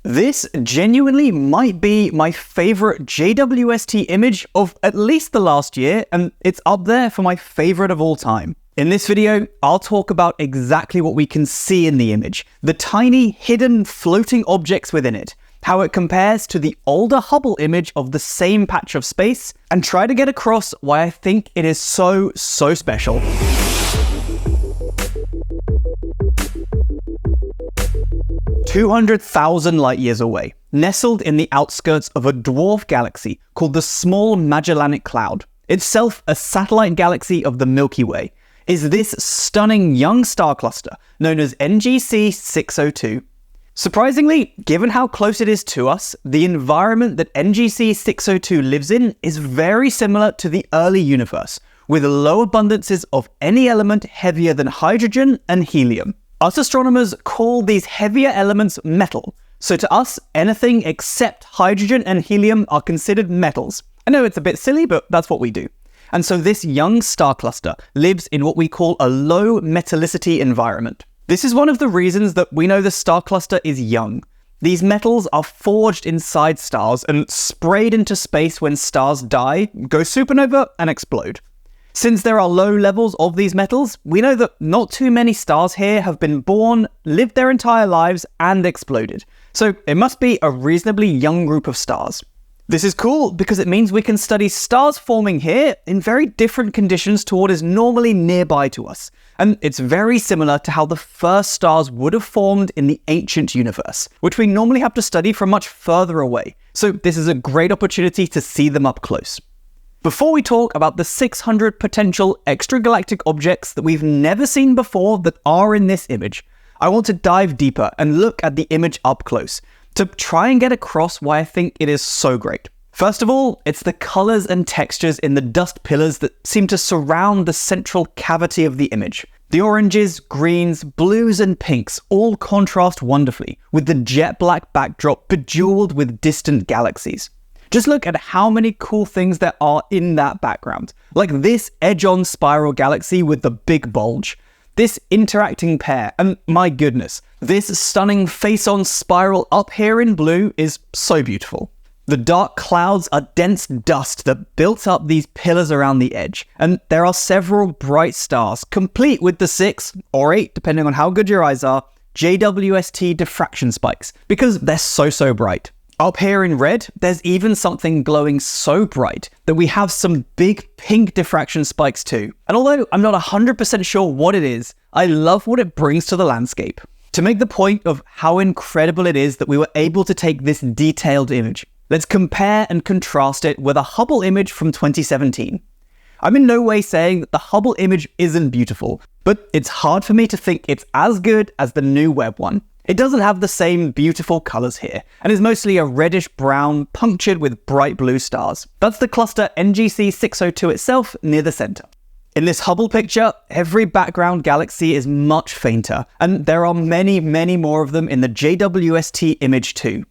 This genuinely might be my favorite JWST image of at least the last year, and it's up there for my favorite of all time. In this video, I'll talk about exactly what we can see in the image, the tiny, hidden, floating objects within it, how it compares to the older Hubble image of the same patch of space, and try to get across why I think it is so special. "200,000 light years away, nestled in the outskirts of a dwarf galaxy called the Small Magellanic Cloud, itself a satellite galaxy of the Milky Way, is this stunning young star cluster known as NGC 602. Surprisingly, given how close it is to us, the environment that NGC 602 lives in is very similar to the early universe, with low abundances of any element heavier than hydrogen and helium. Us astronomers call these heavier elements metal, so to us, anything except hydrogen and helium are considered metals. I know it's a bit silly, but that's what we do. And so this young star cluster lives in what we call a low metallicity environment. This is one of the reasons that we know the star cluster is young. These metals are forged inside stars and sprayed into space when stars die, go supernova, and explode. Since there are low levels of these metals, we know that not too many stars here have been born, lived their entire lives, and exploded. So it must be a reasonably young group of stars. This is cool because it means we can study stars forming here in very different conditions to what is normally nearby to us. And it's very similar to how the first stars would have formed in the ancient universe, which we normally have to study from much further away. So this is a great opportunity to see them up close. Before we talk about the 600 potential extragalactic objects that we've never seen before that are in this image, I want to dive deeper and look at the image up close to try and get across why I think it is so great. First of all, it's the colors and textures in the dust pillars that seem to surround the central cavity of the image. The oranges, greens, blues, and pinks all contrast wonderfully with the jet black backdrop bejeweled with distant galaxies. Just look at how many cool things there are in that background. Like this edge-on spiral galaxy with the big bulge, this interacting pair, and my goodness, this stunning face-on spiral up here in blue is so beautiful. The dark clouds are dense dust that built up these pillars around the edge, and there are several bright stars, complete with the 6 or 8, depending on how good your eyes are, JWST diffraction spikes, because they're so bright. Up here in red, there's even something glowing so bright that we have some big pink diffraction spikes too. And although I'm not 100% sure what it is, I love what it brings to the landscape. To make the point of how incredible it is that we were able to take this detailed image, let's compare and contrast it with a Hubble image from 2017. I'm in no way saying that the Hubble image isn't beautiful, but it's hard for me to think it's as good as the new Webb one. It doesn't have the same beautiful colors here, and is mostly a reddish-brown punctured with bright blue stars. That's the cluster NGC 602 itself near the center. In this Hubble picture, every background galaxy is much fainter, and there are many more of them in the JWST image too.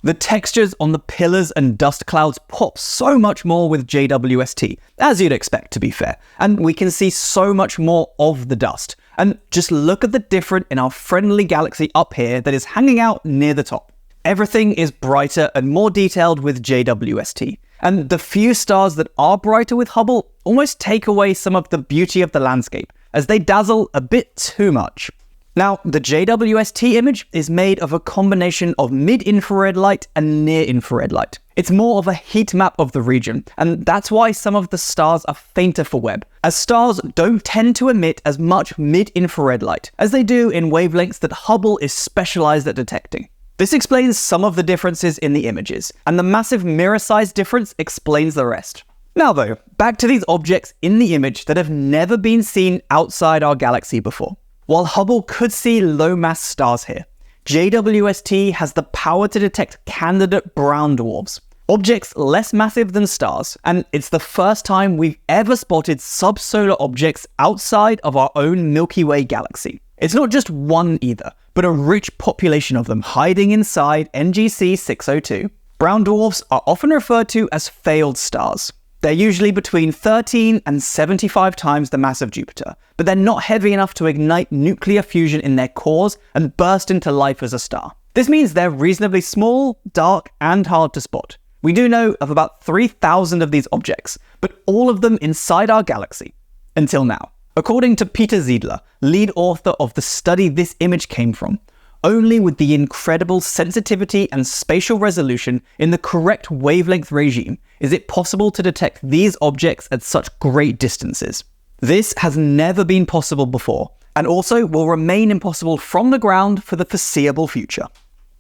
The textures on the pillars and dust clouds pop so much more with JWST, as you'd expect to be fair, and we can see so much more of the dust. And just look at the difference in our friendly galaxy up here that is hanging out near the top. Everything is brighter and more detailed with JWST, and the few stars that are brighter with Hubble almost take away some of the beauty of the landscape, as they dazzle a bit too much. Now, the JWST image is made of a combination of mid-infrared light and near-infrared light. It's more of a heat map of the region, and that's why some of the stars are fainter for Webb, as stars don't tend to emit as much mid-infrared light as they do in wavelengths that Hubble is specialized at detecting. This explains some of the differences in the images, and the massive mirror size difference explains the rest. Now though, back to these objects in the image that have never been seen outside our galaxy before. While Hubble could see low-mass stars here, JWST has the power to detect candidate brown dwarfs, objects less massive than stars, and it's the first time we've ever spotted subsolar objects outside of our own Milky Way galaxy. It's not just one either, but a rich population of them hiding inside NGC 602. Brown dwarfs are often referred to as failed stars. They're usually between 13 and 75 times the mass of Jupiter, but they're not heavy enough to ignite nuclear fusion in their cores and burst into life as a star. This means they're reasonably small, dark, and hard to spot. We do know of about 3,000 of these objects, but all of them inside our galaxy. Until now. According to Peter Ziedler, lead author of the study this image came from, only with the incredible sensitivity and spatial resolution in the correct wavelength regime is it possible to detect these objects at such great distances. This has never been possible before, and also will remain impossible from the ground for the foreseeable future.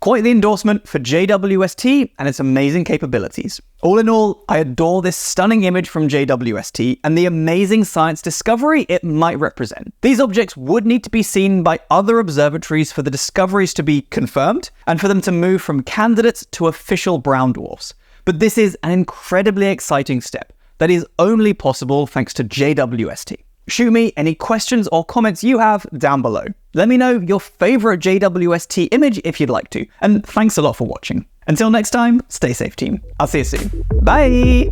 Quite the endorsement for JWST and its amazing capabilities. All in all, I adore this stunning image from JWST and the amazing science discovery it might represent. These objects would need to be seen by other observatories for the discoveries to be confirmed and for them to move from candidates to official brown dwarfs. But this is an incredibly exciting step that is only possible thanks to JWST. Shoot me any questions or comments you have down below. Let me know your favorite JWST image if you'd like to. And thanks a lot for watching. Until next time, stay safe team. I'll see you soon. Bye!